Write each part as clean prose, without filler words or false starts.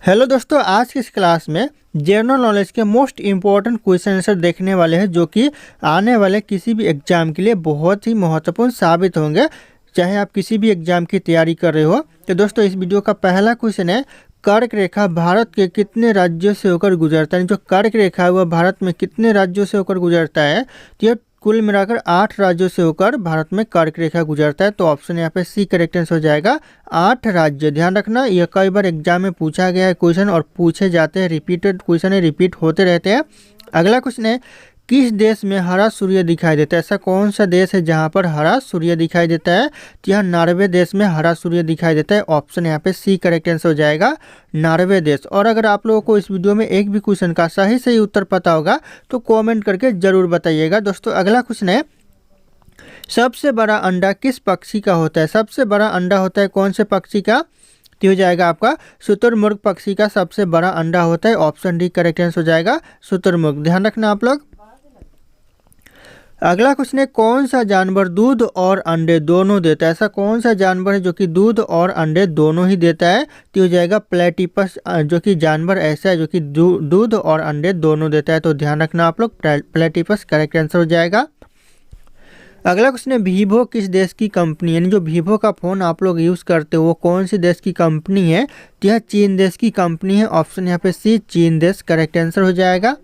Hello दोस्तों, आज की इस क्लास में जनरल नॉलेज के मोस्ट इम्पॉर्टेंट क्वेश्चन आंसर देखने वाले हैं जो कि आने वाले किसी भी एग्जाम के लिए बहुत ही महत्वपूर्ण साबित होंगे, चाहे आप किसी भी एग्जाम की तैयारी कर रहे हो। तो दोस्तों, इस वीडियो का पहला क्वेश्चन है, कर्क रेखा भारत के कितने राज्यों से होकर गुजरता है। जो कर्क रेखा है वह भारत में कितने राज्यों से होकर गुजरता है, तो ये कुल मिलाकर 8 राज्यों से होकर भारत में कर्क रेखा गुजरता है। तो ऑप्शन यहाँ पे सी करेक्ट आंसर हो जाएगा, 8 राज्य। ध्यान रखना, यह कई बार एग्जाम में पूछा गया है क्वेश्चन और पूछे जाते हैं, रिपीटेड क्वेश्चन है, रिपीट होते रहते हैं। अगला क्वेश्चन है, किस देश में हरा सूर्य दिखाई देता है। ऐसा कौन सा देश है जहां पर हरा सूर्य दिखाई देता है, तो यह नॉर्वे देश में हरा सूर्य दिखाई देता है। ऑप्शन यहाँ पे सी करेक्ट आंसर हो जाएगा, नॉर्वे देश। और अगर आप लोगों को इस वीडियो में एक भी क्वेश्चन का सही उत्तर पता होगा तो कॉमेंट करके जरूर बताइएगा। दोस्तों, अगला क्वेश्चन है, सबसे बड़ा अंडा किस पक्षी का होता है। सबसे बड़ा अंडा होता है कौन से पक्षी का, तो हो जाएगा आपका शुतुरमुर्ग पक्षी का सबसे बड़ा अंडा होता है। ऑप्शन डी करेक्ट आंसर हो जाएगा, शुतुरमुर्ग। ध्यान रखना आप लोग। अगला क्वेश्चन है, कौन सा जानवर दूध और अंडे दोनों देता है। ऐसा कौन सा जानवर है जो कि दूध और अंडे दोनों ही देता है, तो हो जाएगा प्लेटिपस। जो कि जानवर ऐसा है जो कि दूध और अंडे दोनों देता है। तो ध्यान रखना आप लोग, प्लेटिपस करेक्ट आंसर हो जाएगा। अगला क्वेश्चन है, वीवो किस देश की कंपनी है। जो वीवो का फ़ोन आप लोग यूज़ करते हो वो कौन सी देश की कंपनी है, तो यह चीन देश की कंपनी है। ऑप्शन यहाँ पे सी, चीन देश करेक्ट आंसर हो जाएगा।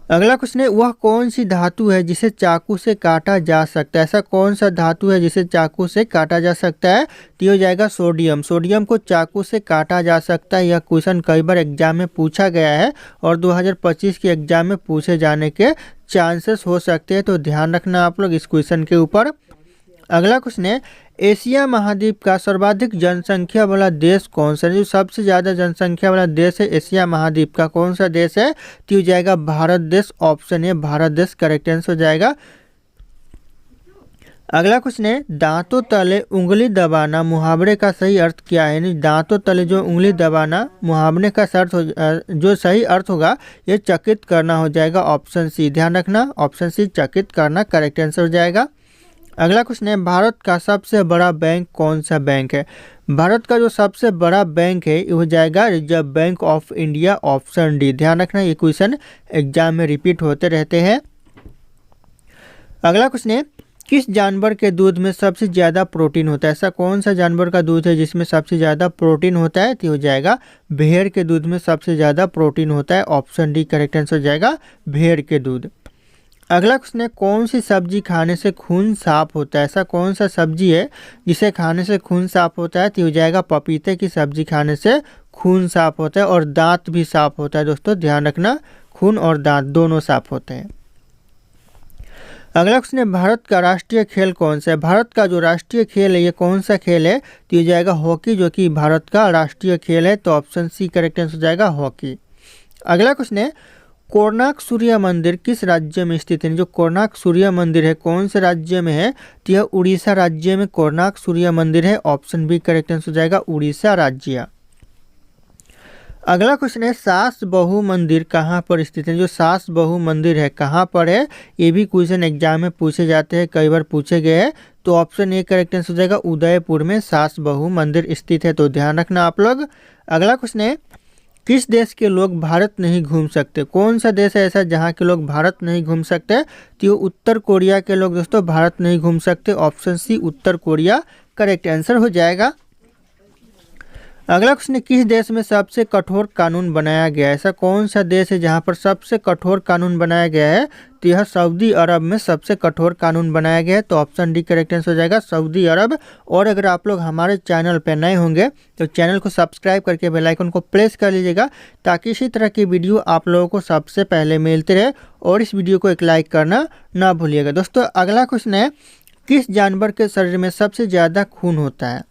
अगला क्वेश्चन है, वह कौन सी धातु है जिसे चाकू से काटा जा सकता है। ऐसा कौन सा धातु है जिसे चाकू से काटा जा सकता है, तो हो जाएगा सोडियम। सोडियम को चाकू से काटा जा सकता है। यह क्वेश्चन कई बार एग्जाम में पूछा गया है और 2025 के एग्जाम में पूछे जाने के चांसेस हो सकते हैं। तो ध्यान रखना आप लोग इस क्वेश्चन के ऊपर। अगला क्वेश्चन है, एशिया महाद्वीप का सर्वाधिक जनसंख्या वाला देश कौन सा है। जो सबसे ज़्यादा जनसंख्या वाला देश है एशिया महाद्वीप का, कौन सा देश है, तो हो जाएगा भारत देश। ऑप्शन है भारत देश करेक्ट आंसर हो जाएगा। अगला क्वेश्चन है, दांतों तले उंगली दबाना मुहावरे का सही अर्थ क्या है। यानी दांतों तले जो उंगली दबाना मुहावरे का जो सही अर्थ होगा ये चकित करना हो जाएगा। Option C. ध्यान रखना, ऑप्शन सी चकित करना करेक्ट आंसर हो जाएगा। अगला क्वेश्चन है, भारत का सबसे बड़ा बैंक कौन सा बैंक है। भारत का जो सबसे बड़ा बैंक है वो हो जाएगा reserve bank of India. Option D. ध्यान रखना, ये क्वेश्चन एग्जाम में रिपीट होते रहते हैं। अगला क्वेश्चन है, किस जानवर के दूध में सबसे ज़्यादा प्रोटीन होता है। ऐसा कौन सा जानवर का दूध है जिसमें सबसे ज़्यादा प्रोटीन होता है, तो हो जाएगा भेड़ के दूध में सबसे ज़्यादा प्रोटीन होता है। ऑप्शन डी करेक्ट आंसर हो जाएगा, भेड़ के दूध। अगला क्वेश्चन है, कौन सी सब्जी खाने से खून साफ होता है। ऐसा कौन सा सब्जी है जिसे खाने से खून साफ होता है, तो हो जाएगा पपीते की सब्जी खाने से खून साफ होता है और दांत भी साफ होता है। दोस्तों ध्यान रखना, खून और दांत दोनों साफ होते हैं। अगला क्वेश्चन है, भारत का राष्ट्रीय खेल कौन सा है। भारत का जो राष्ट्रीय खेल है ये कौन सा खेल है, तो हो जाएगा हॉकी, जो कि भारत का राष्ट्रीय खेल है। तो ऑप्शन सी करेक्ट आंसर हो जाएगा, हॉकी। अगला क्वेश्चन है, कोणार्क सूर्य मंदिर किस राज्य में स्थित है। जो कोणार्क सूर्य मंदिर है कौन से राज्य में है, तो यह उड़ीसा राज्य में कोणार्क सूर्य मंदिर है। ऑप्शन बी करेक्ट आंसर हो जाएगा, उड़ीसा राज्य। अगला क्वेश्चन है, सास बहु मंदिर कहाँ पर स्थित है। जो सास बहु मंदिर है कहाँ पर है, ये भी क्वेश्चन एग्जाम में पूछे जाते हैं, कई बार पूछे गए हैं। तो ऑप्शन ए करेक्ट आंसर हो जाएगा, उदयपुर में सास बहु मंदिर स्थित है। तो ध्यान रखना आप लोग। अगला क्वेश्चन है, किस देश के लोग भारत नहीं घूम सकते। कौन सा देश है ऐसा जहाँ के लोग भारत नहीं घूम सकते, तो उत्तर कोरिया के लोग दोस्तों भारत नहीं घूम सकते। ऑप्शन सी उत्तर कोरिया करेक्ट आंसर हो जाएगा। अगला क्वेश्चन है, किस देश में सबसे कठोर कानून बनाया गया है। ऐसा कौन सा देश है जहां पर सबसे कठोर कानून बनाया गया है, तो यह सऊदी अरब में सबसे कठोर कानून बनाया गया है। तो ऑप्शन डी करेक्ट आंसर हो जाएगा, सऊदी अरब। और अगर आप लोग हमारे चैनल पर नए होंगे तो चैनल को सब्सक्राइब करके बेल आइकन को प्रेस कर लीजिएगा, ताकि इसी तरह की वीडियो आप लोगों को सबसे पहले मिलते रहे। और इस वीडियो को एक लाइक करना ना भूलिएगा। दोस्तों, अगला क्वेश्चन है, किस जानवर के शरीर में सबसे ज़्यादा खून होता है।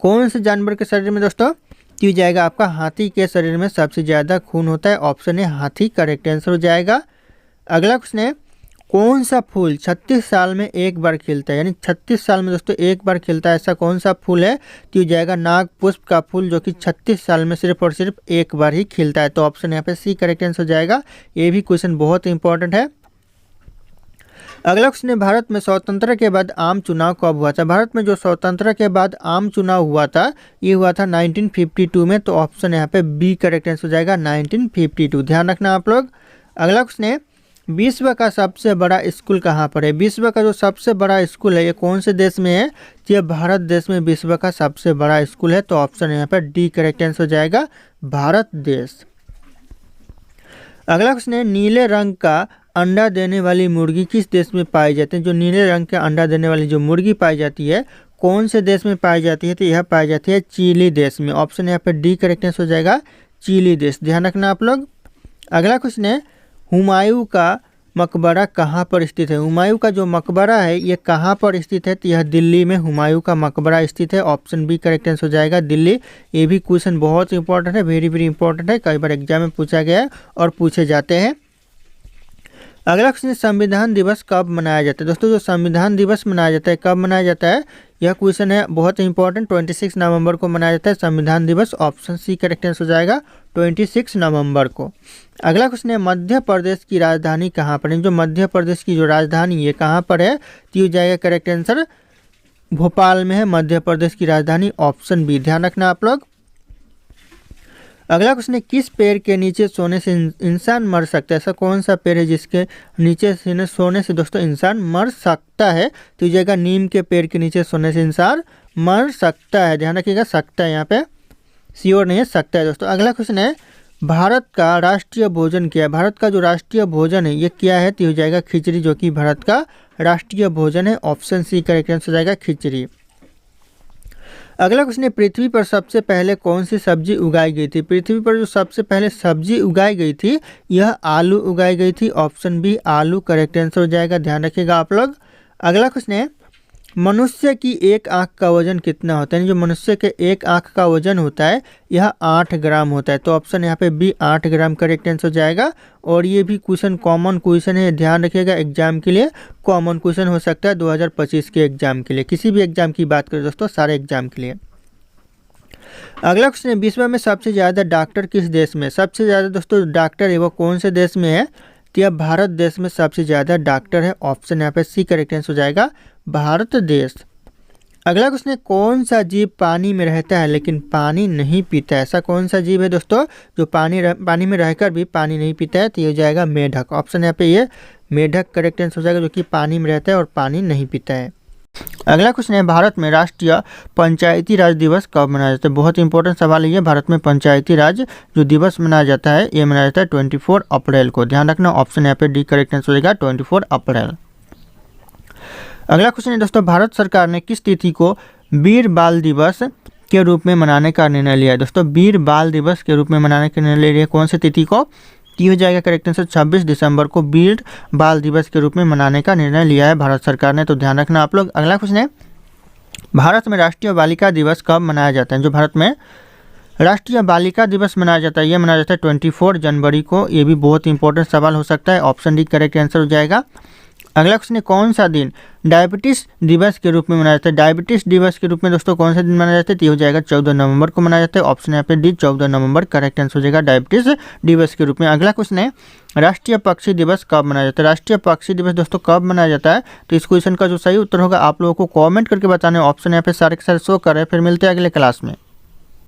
कौन से जानवर के शरीर में दोस्तों, तो जाएगा आपका हाथी के शरीर में सबसे ज़्यादा खून होता है। ऑप्शन है हाथी करेक्ट आंसर हो जाएगा। अगला क्वेश्चन है, कौन सा फूल 36 साल में एक बार खिलता है। यानी 36 साल में दोस्तों एक बार खिलता है, ऐसा कौन सा फूल है, तो जाएगा नाग पुष्प का फूल, जो कि 36 साल में सिर्फ और सिर्फ एक बार ही खिलता है। तो ऑप्शन यहाँ पे सी करेक्ट आंसर हो जाएगा। ये भी क्वेश्चन बहुत इंपॉर्टेंट है। अगला क्वेश्चन है, भारत में स्वतंत्रता के बाद आम चुनाव कब हुआ था? भारत में जो स्वतंत्रता के बाद आम चुनाव हुआ था, ये हुआ था 1952 में। तो ऑप्शन यहाँ पे बी करेक्ट आंसर हो जाएगा 1952। ध्यान रखना आप लोग। अगला क्वेश्चन है, विश्व का सबसे बड़ा स्कूल कहाँ पर है? विश्व का जो सबसे बड़ा स्कूल है ये कौन से देश में है? तो ये भारत देश में विश्व का सबसे बड़ा स्कूल है। तो ऑप्शन यहाँ पर डी करेक्ट आंसर हो जाएगा भारत देश। अगला क्वेश्चन है, नीले रंग का अंडा देने वाली मुर्गी किस देश में पाई जाती है? जो नीले रंग का अंडा देने वाली जो मुर्गी पाई जाती है कौन से देश में पाई जाती है? तो यह पाई जाती है चिली देश में। ऑप्शन यहाँ पर डी करेक्ट आंसर हो जाएगा चिली देश। ध्यान रखना आप लोग। अगला क्वेश्चन है, हुमायूं का मकबरा कहाँ पर स्थित है? हुमायूं का जो मकबरा है ये कहाँ पर स्थित है? तो यह दिल्ली में हुमायूं का मकबरा स्थित है। ऑप्शन बी करेक्ट आंसर हो जाएगा दिल्ली। ये भी क्वेश्चन बहुत इंपॉर्टेंट है, वेरी वेरी इंपॉर्टेंट है, कई बार एग्जाम में पूछा गया है और पूछे जाते हैं। अगला क्वेश्चन, संविधान दिवस कब मनाया जाता है? दोस्तों जो संविधान दिवस मनाया जाता है कब मनाया जाता है? यह क्वेश्चन है बहुत इंपॉर्टेंट। 26 नवंबर को मनाया जाता है संविधान दिवस। ऑप्शन सी करेक्ट आंसर हो जाएगा 26 नवंबर को। अगला क्वेश्चन है, मध्य प्रदेश की राजधानी कहाँ पर है? जो मध्य प्रदेश की जो राजधानी ये कहाँ पर है? तो ये जाएगा करेक्ट आंसर भोपाल में है मध्य प्रदेश की राजधानी। Option B. ध्यान रखना आप लोग। अगला क्वेश्चन है, किस पेड़ के नीचे सोने से इंसान मर सकता है? ऐसा कौन सा पेड़ है जिसके नीचे सोने से दोस्तों इंसान मर सकता है? तो जाएगा नीम के पेड़ के नीचे सोने से इंसान मर सकता है। ध्यान रखिएगा, सकता है यहाँ पे श्योर नहीं है, सकता है दोस्तों। अगला क्वेश्चन है, भारत का राष्ट्रीय भोजन क्या है? भारत का जो राष्ट्रीय भोजन है ये क्या है? तो हो जाएगा खिचड़ी, जो कि भारत का राष्ट्रीय भोजन है। ऑप्शन सी करेक्ट आंसर हो जाएगा खिचड़ी। अगला क्वेश्चन है, पृथ्वी पर सबसे पहले कौन सी सब्जी उगाई गई थी? पृथ्वी पर जो सबसे पहले सब्जी उगाई गई थी यह आलू उगाई गई थी। ऑप्शन बी आलू करेक्ट आंसर हो जाएगा। ध्यान रखिएगा आप लोग। अगला क्वेश्चन है, मनुष्य की एक आंख का वजन कितना होता है? जो मनुष्य के एक आंख का वजन होता है यह 8 ग्राम होता है। तो ऑप्शन यहाँ पे बी 8 ग्राम करेक्ट आंसर हो जाएगा। और ये भी क्वेश्चन कॉमन क्वेश्चन है, ध्यान रखिएगा, एग्जाम के लिए कॉमन क्वेश्चन हो सकता है 2025 के एग्जाम के लिए। किसी भी एग्जाम की बात करें दोस्तों, सारे एग्जाम के लिए। अगला क्वेश्चन है, विश्व में सबसे ज़्यादा डॉक्टर किस देश में? सबसे ज़्यादा दोस्तों डॉक्टर है वो कौन से देश में है? तो यह भारत देश में सबसे ज़्यादा डॉक्टर है। ऑप्शन यहाँ पे सी करेक्ट आंसर हो जाएगा भारत देश। अगला क्वेश्चन है, कौन सा जीव पानी में रहता है लेकिन पानी नहीं पीता है? ऐसा कौन सा जीव है दोस्तों जो पानी में रहकर भी पानी नहीं पीता है? तो ये हो जाएगा मेढक। ऑप्शन यहाँ पे ये मेढक करेक्ट आंसर हो जाएगा, जो कि पानी में रहता है और पानी नहीं पीता है। अगला क्वेश्चन है, भारत में राष्ट्रीय पंचायती राज दिवस कब मनाया जाता है? बहुत इंपॉर्टेंट सवाल है ये। भारत में पंचायती राज जो दिवस मनाया जाता है ये मनाया जाता है 24 अप्रैल को। ध्यान रखना। ऑप्शन यहाँ पे डी करेक्ट आंसर हो जाएगा 24 अप्रैल। अगला क्वेश्चन है दोस्तों, भारत सरकार ने किस तिथि को वीर बाल दिवस के रूप में मनाने का निर्णय लिया है? दोस्तों वीर बाल दिवस के रूप में मनाने का निर्णय लिया है कौन सी तिथि को? की हो जाएगा करेक्ट आंसर 26 दिसंबर को वीर बाल दिवस के रूप में मनाने का निर्णय लिया है भारत सरकार ने। तो ध्यान रखना आप लोग। अगला क्वेश्चन है, भारत में राष्ट्रीय बालिका दिवस कब मनाया जाता है? जो भारत में राष्ट्रीय बालिका दिवस मनाया जाता है ये मनाया जाता है 24 जनवरी को। ये भी बहुत इंपॉर्टेंट सवाल हो सकता है। ऑप्शन डी करेक्ट आंसर हो जाएगा। अगला क्वेश्चन है, कौन सा दिन डायबिटीज़ दिवस के रूप में मनाया जाता है? डायबिटीज़ दिवस के रूप में दोस्तों कौन सा दिन मनाया जाता है? तो हो जाएगा 14 नवंबर को मनाया जाता है। ऑप्शन यहाँ पे डी 14 नवंबर करेक्ट आंसर हो जाएगा डायबिटीज़ दिवस के रूप में। अगला क्वेश्चन है, राष्ट्रीय पक्षी दिवस कब मनाया जाता है? राष्ट्रीय पक्षी दिवस दोस्तों कब मनाया जाता है? तो इस क्वेश्चन का जो सही उत्तर होगा आप लोगों को कॉमेंट करके बताना है। ऑप्शन यहाँ पे सारे के सारे शो कर रहे हैं। फिर मिलते हैं अगले क्लास में।